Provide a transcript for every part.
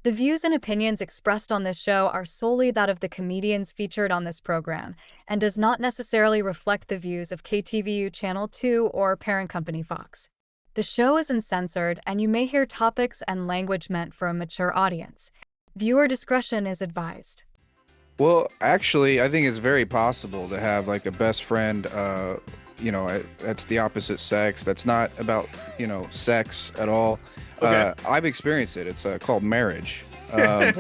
The views and opinions expressed on this show are solely that of the comedians featured on this program and does not necessarily reflect the views of KTVU Channel 2 or parent company Fox. The show is uncensored, and you may hear topics and language meant for a mature audience. Viewer discretion is advised. Well, actually, I think it's very possible to have like a best friend, that's the opposite sex. That's not about, sex at all. Okay. I've experienced it. It's called marriage. How's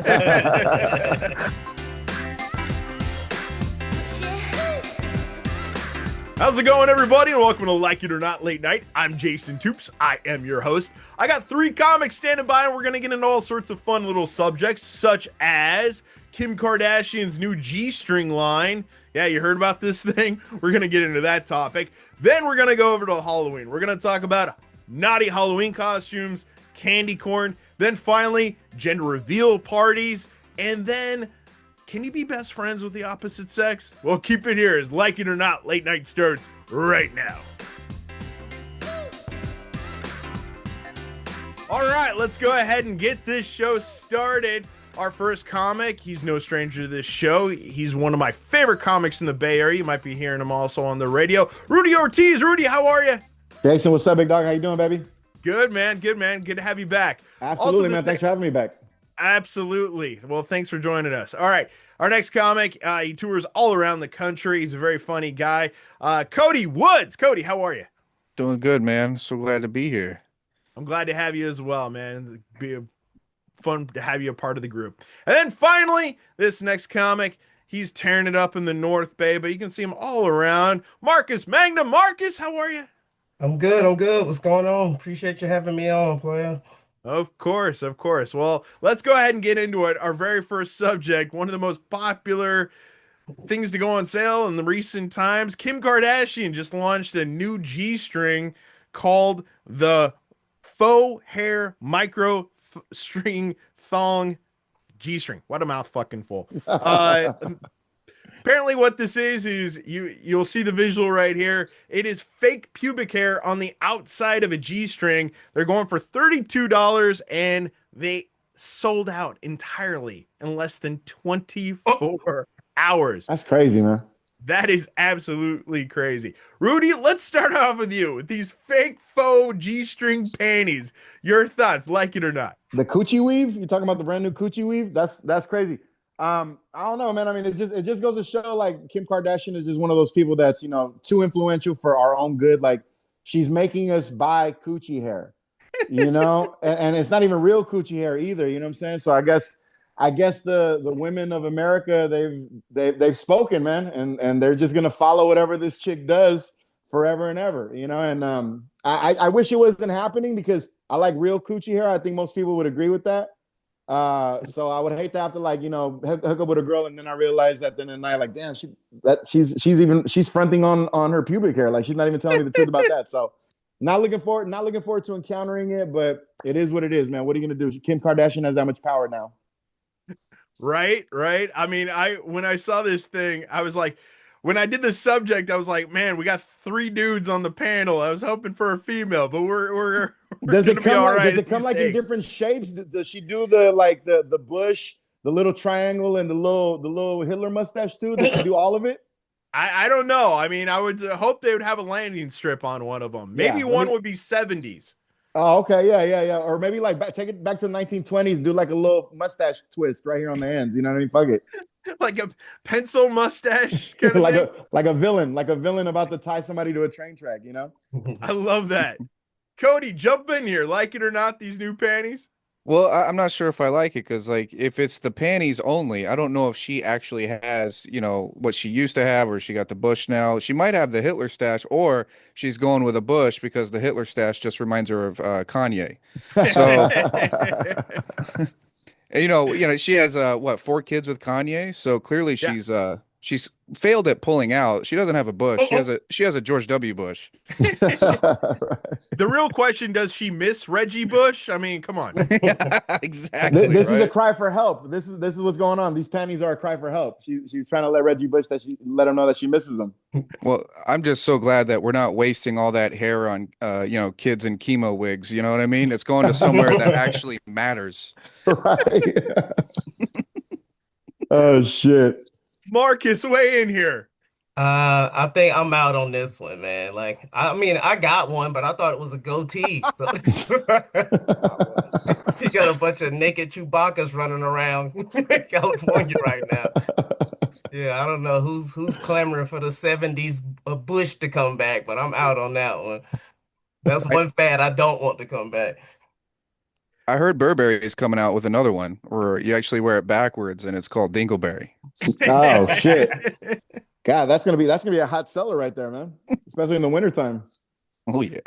it going, everybody? And welcome to Like It or Not Late Night. I'm Jason Toupes. I am your host. I got three comics standing by, and we're going to get into all sorts of fun little subjects, such as Kim Kardashian's new G-string line. Yeah, you heard about this thing? We're going to get into that topic. Then we're going to go over to Halloween. We're going to talk about naughty Halloween costumes, candy corn, then finally, gender reveal parties, and then, can you be best friends with the opposite sex? Well, keep it here as Like It or Not Late Night starts right now. All right, let's go ahead and get this show started. Our first comic, he's no stranger to this show. He's one of my favorite comics in the Bay Area. You might be hearing him also on the radio. Rudy Ortiz. Rudy, how are you? Jason, what's up, big dog? How you doing, baby? Good, man. Good, man. Good to have you back. Absolutely, man. Thanks for having me back. Absolutely. Well, thanks for joining us. All right. Our next comic, he tours all around the country. He's a very funny guy. Cody Woods. Cody, how are you? Doing good, man. So glad to be here. I'm glad to have you as well, man. It'd be fun to have you a part of the group. And then finally, this next comic, he's tearing it up in the North Bay, but you can see him all around. Marcus Mangham. Marcus, how are you? I'm good. What's going on? Appreciate you having me on, player. Of course. Well, let's go ahead and get into it. Our very first subject, one of the most popular things to go on sale in the recent times. Kim Kardashian just launched a new G-string called the Faux Hair Micro String Thong G-string. What a mouth fucking full. Apparently what this is you'll see the visual right here. It is fake pubic hair on the outside of a G-string. They're going for $32 and they sold out entirely in less than 24 hours. That's crazy, man. That is absolutely crazy. Rudy, let's start off with you with these fake faux G-string panties. Your thoughts, like it or not? The coochie weave? You're talking about the brand new coochie weave? That's crazy. I don't know, man. I mean, it just goes to show like Kim Kardashian is just one of those people that's, too influential for our own good. Like she's making us buy coochie hair, and it's not even real coochie hair either. You know what I'm saying? So I guess the women of America, they've spoken, man, and they're just gonna follow whatever this chick does forever and ever, and I wish it wasn't happening because I like real coochie hair. I think most people would agree with that. So I would hate to have to hook up with a girl and then I realize at the end of the night, like, damn, she's fronting on her pubic hair. Like she's not even telling me the truth about that. So not looking forward to encountering it, but it is what it is, man. What are you gonna do? Kim Kardashian has that much power now. Right. I mean, when I saw this thing, I was like, when I did the subject, I was like, man, we got 3 dudes on the panel. I was hoping for a female, but we're does it come like, right does it come like in different shapes? Does she do the bush, the little triangle, and the little Hitler mustache too? Does she do all of it? I don't know. I mean, I would hope they would have a landing strip on one of them. Maybe one would be 70s. Oh, okay, yeah. Or maybe take it back to the 1920s, do like a little mustache twist right here on the ends. You know what I mean? Fuck it. Like a pencil mustache kind of like a villain about to tie somebody to a train track, I love that. Cody, jump in here. Like it or not, these new panties? Well, I'm not sure if I like it because, like, if it's the panties only, I don't know if she actually has, what she used to have or she got the bush now. She might have the Hitler stash or she's going with a bush because the Hitler stash just reminds her of Kanye. So, and, she has, 4 kids with Kanye. So clearly she's she's failed at pulling out. She doesn't have a bush. She has a George W. Bush. The real question, does she miss Reggie Bush? I mean, come on. Yeah, exactly. This is a Right? cry for help. This is what's going on. These panties are a cry for help. She's trying to let Reggie Bush let him know that she misses him. Well, I'm just so glad that we're not wasting all that hair on kids in chemo wigs. You know what I mean? It's going to somewhere that actually matters. Right. Oh shit. Marcus, weigh in here. I think I'm out on this one, man. Like, I mean, I got one, but I thought it was a goatee. So you got a bunch of naked Chewbacca's running around California right now. Yeah, I don't know who's clamoring for the 70s Bush to come back, but I'm out on that one. That's I, one fad I don't want to come back. I heard Burberry is coming out with another one where you actually wear it backwards and it's called Dingleberry. Oh shit. God, that's gonna be a hot seller right there, man. Especially in the wintertime. Oh yeah.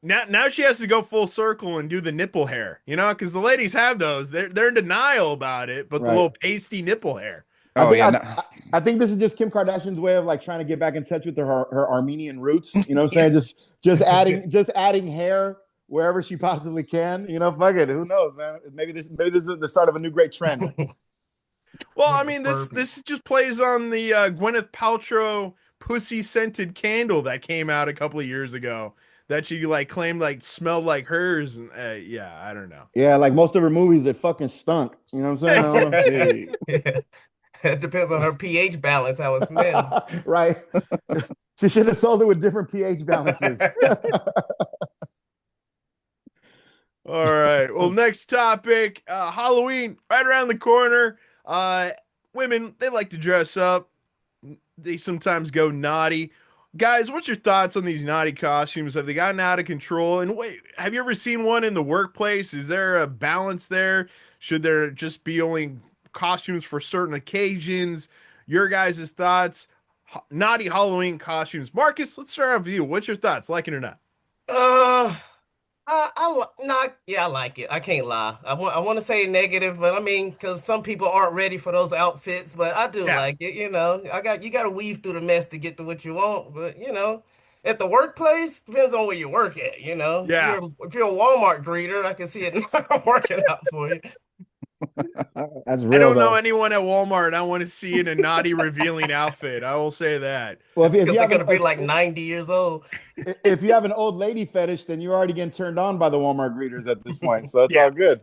Now she has to go full circle and do the nipple hair, because the ladies have those. They're in denial about it, but the Right. little pasty nipple hair. Oh yeah. I think this is just Kim Kardashian's way of like trying to get back in touch with her Armenian roots. You know what I'm saying? Just adding hair wherever she possibly can. Fuck it. Who knows, man? Maybe this is the start of a new great trend. Well, I mean, this just plays on the Gwyneth Paltrow pussy scented candle that came out a couple of years ago that she like claimed like smelled like hers, and yeah, I don't know. Yeah, like most of her movies, it fucking stunk. You know what I'm saying? I don't know. Hey. Yeah. It depends on her pH balance, how it smells. Right. She should have sold it with different pH balances. All right. Well, next topic, Halloween right around the corner. Women, they like to dress up. They sometimes go naughty. Guys, what's your thoughts on these naughty costumes? Have they gotten out of control? And wait, have you ever seen one in the workplace? Is there a balance there? Should there just be only costumes for certain occasions? Your guys' thoughts. Naughty Halloween costumes. Marcus, let's start off with you. What's your thoughts? Like it or not? Yeah, I like it. I can't lie. I want to say negative, but I mean, because some people aren't ready for those outfits, but I do like it. You got to weave through the mess to get to what you want. But at the workplace, depends on where you work at. Yeah. If you're a Walmart greeter, I can see it not working out for you. That's real. I don't know though. anyone at Walmart I want to see in a naughty revealing outfit. I will say that. Well, if Because you they're have gonna be like 90 years old. if you have an old lady fetish, then you're already getting turned on by the Walmart greeters at this point. So it's Yeah. all good.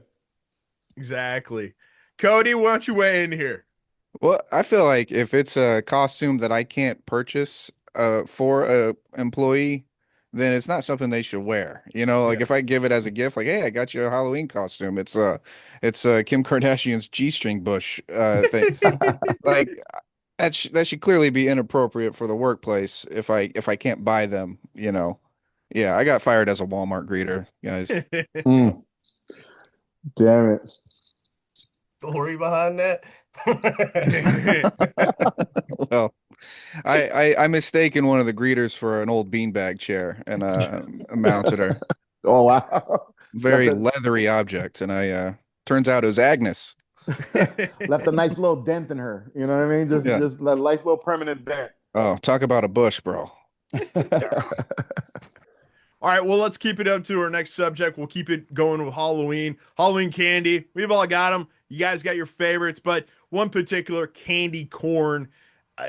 Exactly. Cody, why don't you weigh in here? Well, I feel like if it's a costume that I can't purchase for a employee, then it's not something they should wear. Like Yeah. if I give it as a gift, like, hey, I got you a Halloween costume. It's Kim Kardashian's G-string bush thing. Like that should clearly be inappropriate for the workplace if I can't buy them. Yeah, I got fired as a Walmart greeter, guys. Mm. Damn it. Story behind that. Well, I mistaken one of the greeters for an old beanbag chair and mounted her. Oh wow. Very Left leathery object, and I turns out it was Agnes. left a nice little dent in her. You know what I mean? Just Yeah. just a nice little permanent dent. Oh, talk about a bush, bro. All right, well, let's keep it up to our next subject. We'll keep it going with Halloween. Halloween candy. We've all got them. You guys got your favorites, but one particular candy corn.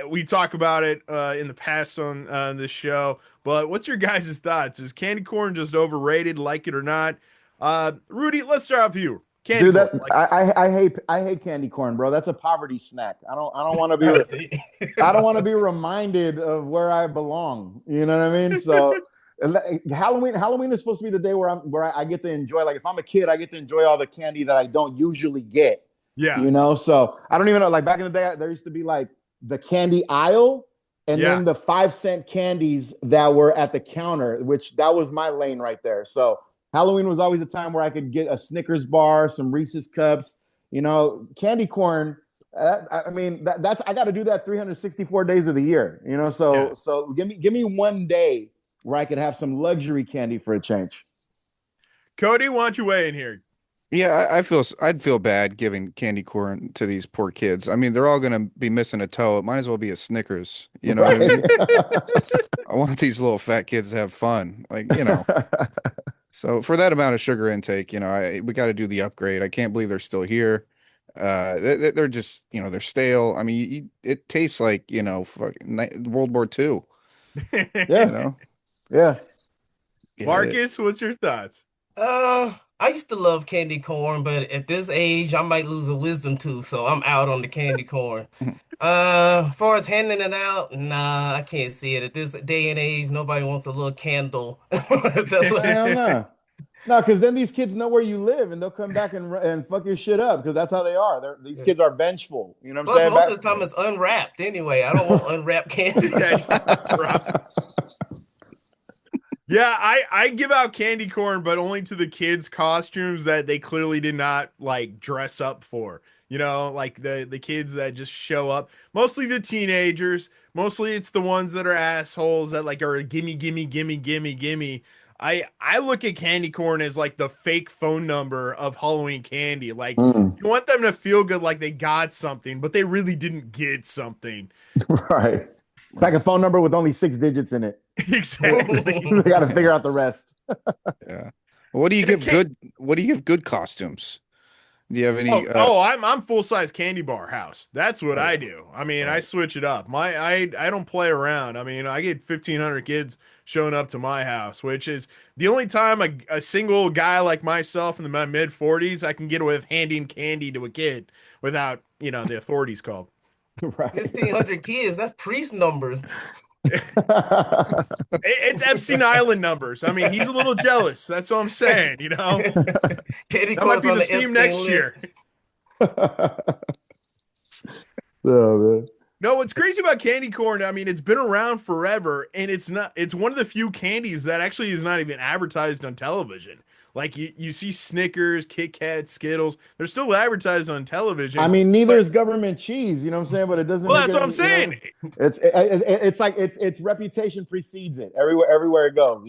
We talk about it in the past on this show, but what's your guys' thoughts? Is candy corn just overrated, like it or not? Rudy, let's start off with you. Candy Dude, corn. I hate candy corn, bro. That's a poverty snack. I don't want to be I don't want to be reminded of where I belong. You know what I mean? So Halloween is supposed to be the day where I get to enjoy. Like if I'm a kid, I get to enjoy all the candy that I don't usually get. Yeah. So I don't even know. Like back in the day, there used to be like the candy aisle, and then the 5-cent candies that were at the counter, which that was my lane right there. So Halloween was always a time where I could get a Snickers bar, some Reese's cups, candy corn. That's I got to do that 364 days of the year. So give me one day where I could have some luxury candy for a change. Cody, why don't you weigh in here? Yeah, I'd feel bad giving candy corn to these poor kids. I mean, they're all gonna be missing a toe. It might as well be a Snickers. You know what I Right. mean? I want these little fat kids to have fun. Like, so for that amount of sugar intake, we got to do the upgrade. I can't believe they're still here. They're just, they're stale. I mean, it tastes like, World War II, you Yeah. know? Yeah. Yeah. Marcus, what's your thoughts? I used to love candy corn, but at this age, I might lose a wisdom tooth, so I'm out on the candy corn. As far as handing it out, nah, I can't see it. At this day and age, nobody wants a little candle. That's what. Hell no. No, because then these kids know where you live and they'll come back and fuck your shit up because that's how they are. These kids are vengeful. You know what I'm Plus, saying? most of the time it's unwrapped anyway. I don't want unwrapped candy. Yeah, I give out candy corn, but only to the kids' costumes that they clearly did not like dress up for. Like the kids that just show up. Mostly the teenagers. Mostly it's the ones that are assholes that like are gimme, gimme, gimme, gimme, gimme. I look at candy corn as like the fake phone number of Halloween candy. Like Mm, you want them to feel good like they got something, but they really didn't get something. right. It's like a phone number with only 6 digits in it. Exactly. They got to figure out the rest. Yeah. What do you give good costumes? Do you have any I'm full size candy bar house. That's what I do. I mean, I switch it up. I don't play around. I mean, I get 1,500 kids showing up to my house, which is the only time a single guy like myself in my mid 40s I can get away with handing candy to a kid without, the authorities called. Right. 1,500 kids, that's priest numbers. It's Epstein Island numbers. I mean, he's a little jealous. That's what I'm saying, Candy That might corn's be on the the theme Epstein next list. year. Oh, man. No, what's crazy about candy corn, I mean, it's been around forever, and it's one of the few candies that actually is not even advertised on television. Like you see Snickers, Kit Kat, Skittles, they're still advertised on television. I mean, neither but, is government cheese. You know what I'm saying? But it doesn't. well, make that's what any, I'm saying. It's like its reputation precedes it everywhere it goes.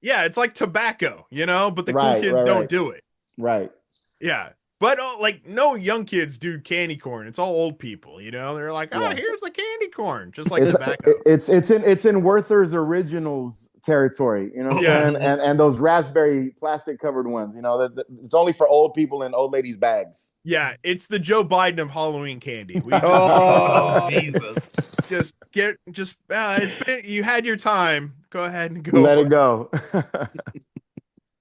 Yeah, it's like tobacco, but the cool Right, kids right, don't right. do it. Right. Yeah. But like no young kids do candy corn. It's all old people, They're like, "Oh, Yeah. here's the candy corn," just like It's tobacco. it's in Werther's Originals territory. You know what I'm Yeah. saying? And those raspberry plastic covered ones. It's only for old people in old ladies' bags. Yeah, it's the Joe Biden of Halloween candy. We Oh, Jesus. it's been you had your time. Go ahead and go. Let it go.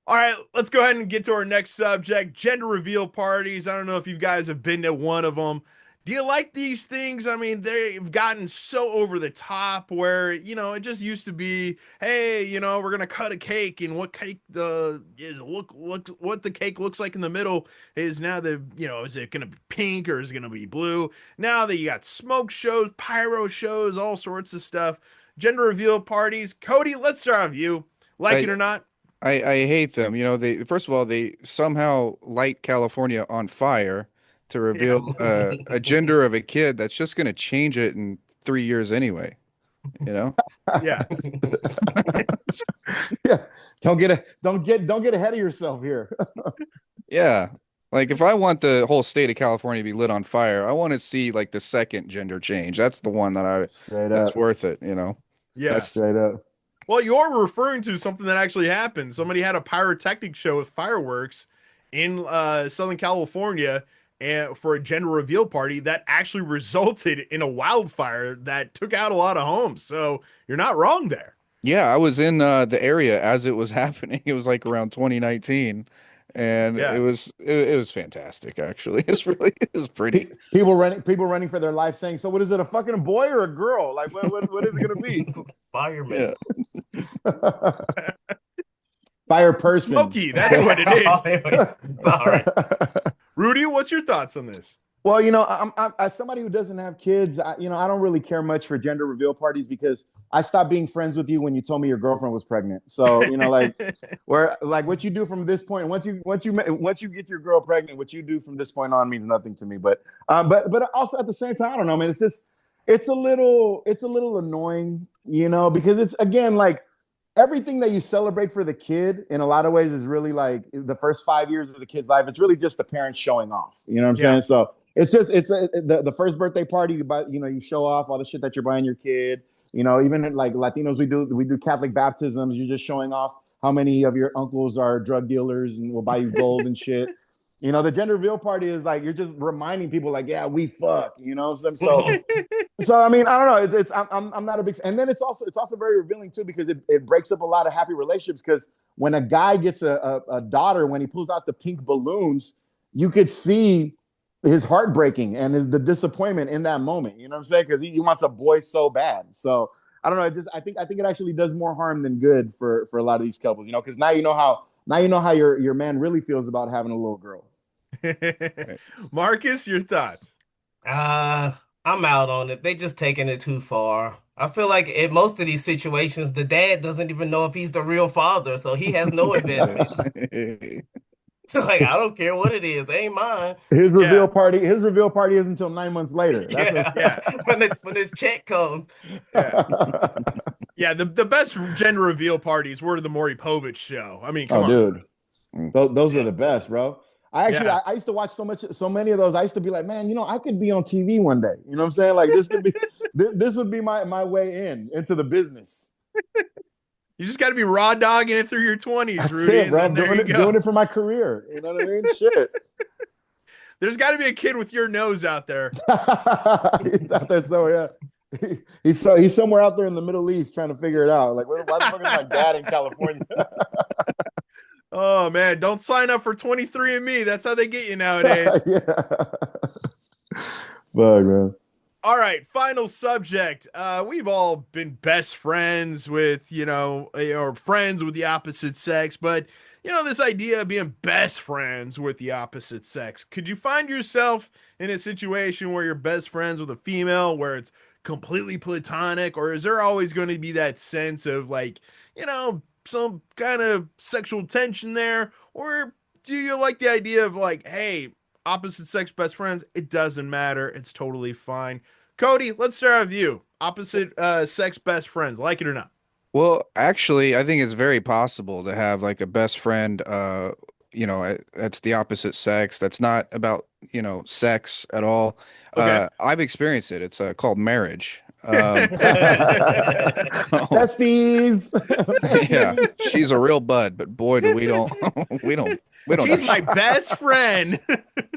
All right, let's go ahead and get to our next subject, gender reveal parties. I don't know if you guys have been to one of them. Do you like these things? I mean, they've gotten so over the top where, it just used to be, hey, we're going to cut a cake and what cake look what the cake looks like in the middle is now is it going to be pink or is it going to be blue? Now that you got smoke shows, pyro shows, all sorts of stuff, gender reveal parties. Cody, let's start with you. Like it or not? I hate them. They first of all they somehow light California on fire to reveal a gender of a kid that's just going to change it in 3 years anyway. Yeah. Yeah. Don't get ahead of yourself here. Yeah. Like if I want the whole state of California to be lit on fire, I want to see like the second gender change. That's the one that's worth it. Yeah. That's straight up. Well, you're referring to something that actually happened. Somebody had a pyrotechnic show with fireworks in Southern California and for a gender reveal party that actually resulted in a wildfire that took out a lot of homes. So you're not wrong there. Yeah, I was in the area as it was happening. It was like around 2019, and Yeah. it was fantastic. Actually, it was pretty. People running for their life, saying, "So, what is it? A fucking boy or a girl? Like, what is it going to be?" Fireman. Fire person. Smokey, that's what it is. It's all right. Rudy, what's your thoughts on this? Well, I'm as somebody who doesn't have kids, I don't really care much for gender reveal parties because I stopped being friends with you when you told me your girlfriend was pregnant. So, what you do from this point, once you get your girl pregnant, what you do from this point on means nothing to me. But also at the same time, I don't know, man. It's a little annoying, because it's again like everything that you celebrate for the kid in a lot of ways is really like the first 5 years of the kid's life. It's really just the parents showing off. You know what I'm saying? So it's just the first birthday party. You buy, you show off all the shit that you're buying your kid. Even like Latinos, we do Catholic baptisms. You're just showing off how many of your uncles are drug dealers and will buy you gold and shit. The gender reveal party is like you're just reminding people, like, yeah, we fuck. So I mean, I don't know. I'm not a big fan. And then it's also very revealing too, because it breaks up a lot of happy relationships. Because when a guy gets a daughter, when he pulls out the pink balloons, you could see his heart breaking and the disappointment in that moment. You know what I'm saying? Because he wants a boy so bad. So I don't know. I think it actually does more harm than good for a lot of these couples. Because now you know how your man really feels about having a little girl. Marcus, your thoughts? I'm out on it. They just taking it too far. I feel like in most of these situations, the dad doesn't even know if he's the real father, so he has no investment. So like, I don't care what it is, it ain't mine. His reveal party is until 9 months later. When his check comes. Yeah, the best gender reveal parties were the Maury Povich show. I mean, come on, dude. Those were the best, bro. I used to watch so many of those. I used to be like, man, I could be on TV one day. You know what I'm saying? Like this would be my way into the business. You just got to be raw dogging it through your 20s, Rudy. Bro. I'm doing it for my career. You know what I mean? Shit. There's got to be a kid with your nose out there. He's out there somewhere. Yeah. He's somewhere out there in the Middle East trying to figure it out. Like, why the fuck is my dad in California? Oh man, don't sign up for 23andMe. That's how they get you nowadays. Yeah. Bug, man. All right, final subject. We've all been best friends with, or friends with the opposite sex, but this idea of being best friends with the opposite sex. Could you find yourself in a situation where you're best friends with a female where it's completely platonic, or is there always going to be that sense of like, some kind of sexual tension there? Or do you like the idea of like, hey, opposite sex best friends, it doesn't matter, it's totally fine? Cody, let's start with you. Opposite sex best friends, like it or not? Well, actually, I think it's very possible to have like a best friend, that's the opposite sex. That's not about, sex at all. Okay. I've experienced it. It's called marriage. Besties. Yeah, she's a real bud, but boy, do we don't. She's my best friend.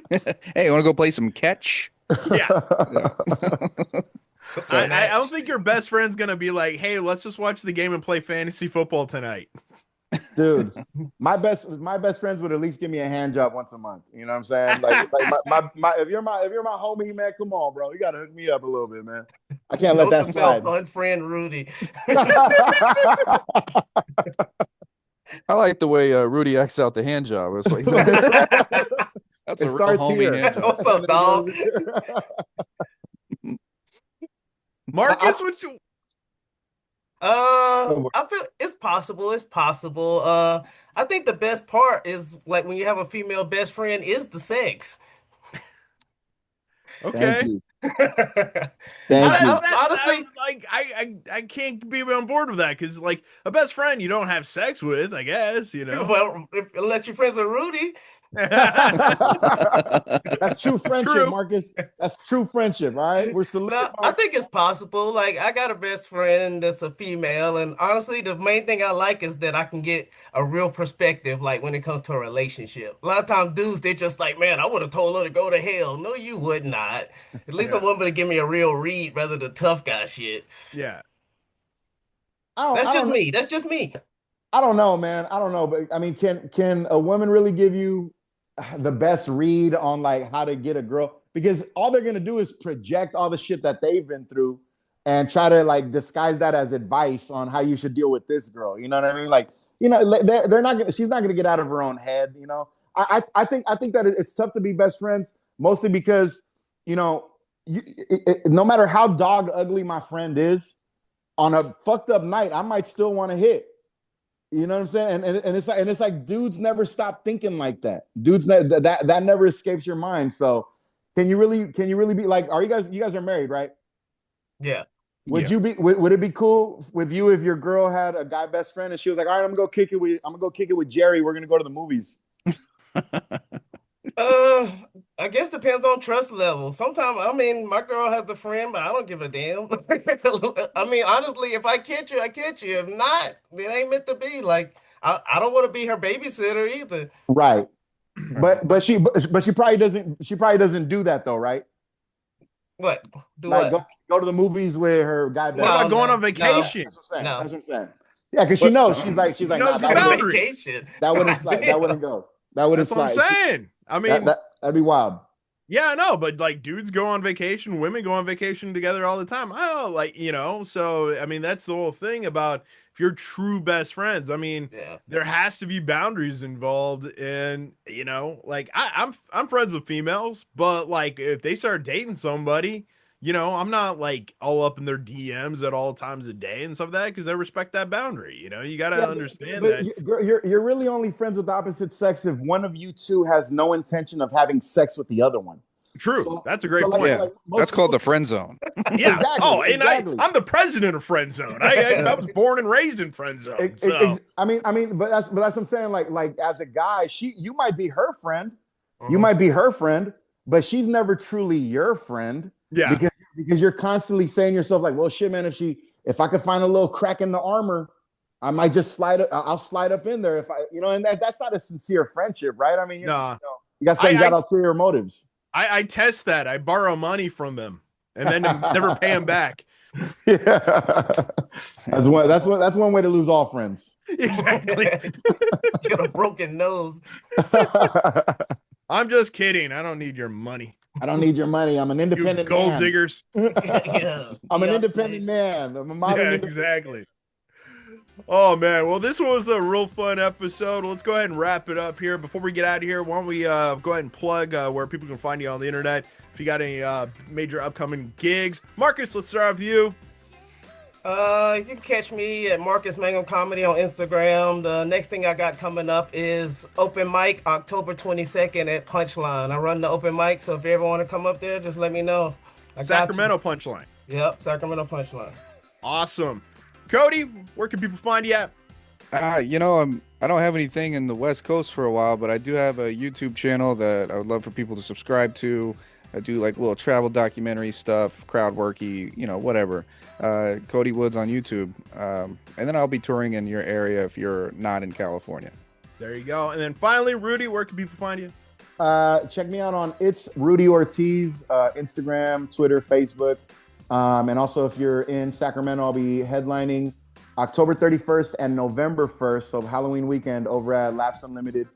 Hey, you want to go play some catch? Yeah. I don't think your best friend's gonna be like, hey, let's just watch the game and play fantasy football tonight. Dude, my best friends would at least give me a hand job once a month. You know what I'm saying? Like if you're my homie, man, come on, bro. You gotta hook me up a little bit, man. I can't let that slide. Unfriend Rudy. I like the way Rudy acts out the hand job. It's like that's a real homie hand job. What's up, dog? Marcus, what you? I feel it's possible. It's possible. I think the best part is like when you have a female best friend is the sex. Okay. Thank you. Honestly, like I can't be on board with that because like a best friend you don't have sex with, I guess, Well, unless you're friends with Rudy. That's true friendship, True. Marcus. That's true friendship, all right? We're No, I think it's possible. Like, I got a best friend that's a female, and honestly, the main thing I like is that I can get a real perspective, like when it comes to a relationship. A lot of times, dudes, they're just like, man, I would have told her to go to hell. No, you would not. At least a woman to give me a real read rather than tough guy shit. Yeah. That's just me. That's just me. I don't know, man. I don't know, but I mean, can a woman really give you the best read on like how to get a girl? Because all they're gonna do is project all the shit that they've been through and try to like disguise that as advice on how you should deal with this girl. You know what I mean? Like, they're not gonna. She's not gonna get out of her own head. I think that it's tough to be best friends, mostly because no matter how dog ugly my friend is, on a fucked up night, I might still want to hit. You know what I'm saying? And it's like dudes never stop thinking like that. Dudes that never escapes your mind. So can you really be like, you guys are married, right? Yeah. Would you be? Would it be cool with you if your girl had a guy best friend and she was like, "All right, I'm gonna go kick it with Jerry. We're gonna go to the movies." I guess depends on trust level. Sometimes, I mean, my girl has a friend, but I don't give a damn. I mean, honestly, if I catch you, I catch you. If not, it ain't meant to be. Like, I don't want to be her babysitter either. Right. But she probably doesn't do that though, right? What? Do Like what? go to the movies with her guy best What about friend. going on vacation? That's what I'm saying. No. That's what I'm saying. Yeah, because she knows she's like knows nah, the that wouldn't- boundaries. Vacation. that wouldn't slide. That wouldn't go. That wouldn't That's what slide. I'm saying. I mean, That'd be wild. yeah, I know, but like dudes go on vacation, women go on vacation together all the time. I don't like, so I mean, that's the whole thing about if you're true best friends. I mean, Yeah. there has to be boundaries involved, and like I'm friends with females, but like if they start dating somebody, I'm not like all up in their DMs at all times of day and stuff like that because I respect that boundary. You got to understand but that. you're really only friends with the opposite sex if one of you two has no intention of having sex with the other one. True. So- That's a great so like- point. Yeah, most that's called the people- friend zone. Yeah. Exactly, Oh, and exactly. I'm the president of Friend Zone. I was born and raised in Friend Zone. I mean, but that's what I'm saying. Like as a guy, you might be her friend, you Mhm. might be her friend, but she's never truly your friend. Yeah. Because you're constantly saying to yourself like, well, shit, man, if I could find a little crack in the armor, I might just I'll slide up in there if I, and that's not a sincere friendship, right? I mean, Nah. you got ulterior motives. I test that. I borrow money from them and then never pay them back. Yeah, that's one way to lose all friends. Exactly. You got a broken nose. I'm just kidding. I don't need your money. I don't need your money. I'm an You independent gold man. diggers. Yeah. I'm an Yeah, independent man. I'm a modern Yeah, independent. exactly. Oh man, well this was a real fun episode. Let's go ahead and wrap it up here. Before we get out of here, why don't we go ahead and plug where people can find you on the internet if you got any major upcoming gigs. Marcus, let's start with you. You can catch me at Marcus Mangham Comedy on Instagram. The next thing I got coming up is open mic October 22nd at Punchline. I run the open mic, so if you ever want to come up there, just let me know. I got Sacramento Punchline. you. Yep, Sacramento Punchline. Awesome. Cody, where can people find you at? I don't have anything in the West Coast for a while, but I do have a YouTube channel that I would love for people to subscribe to. I do like little travel documentary stuff, crowd worky, whatever. Cody Woods on YouTube. And then I'll be touring in your area if you're not in California. There you go. And then finally, Rudy, where can people find you? Check me out on It's Rudy Ortiz, Instagram, Twitter, Facebook. And also, if you're in Sacramento, I'll be headlining October 31st and November 1st, so Halloween weekend over at Laughs Unlimited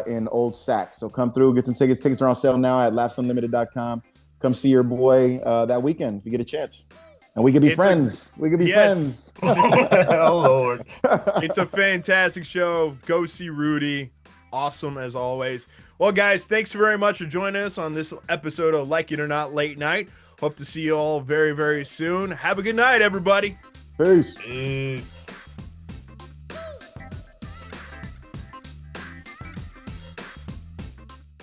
in Old Sac. So come through, get some tickets. Tickets are on sale now at laughsunlimited.com. Come see your boy that weekend if you get a chance. And we could be friends. We could be friends. Oh, Lord. It's a fantastic show. Go see Rudy. Awesome as always. Well, guys, thanks very much for joining us on this episode of Like It or Not Late Night. Hope to see you all very, very soon. Have a good night, everybody. Peace. Peace.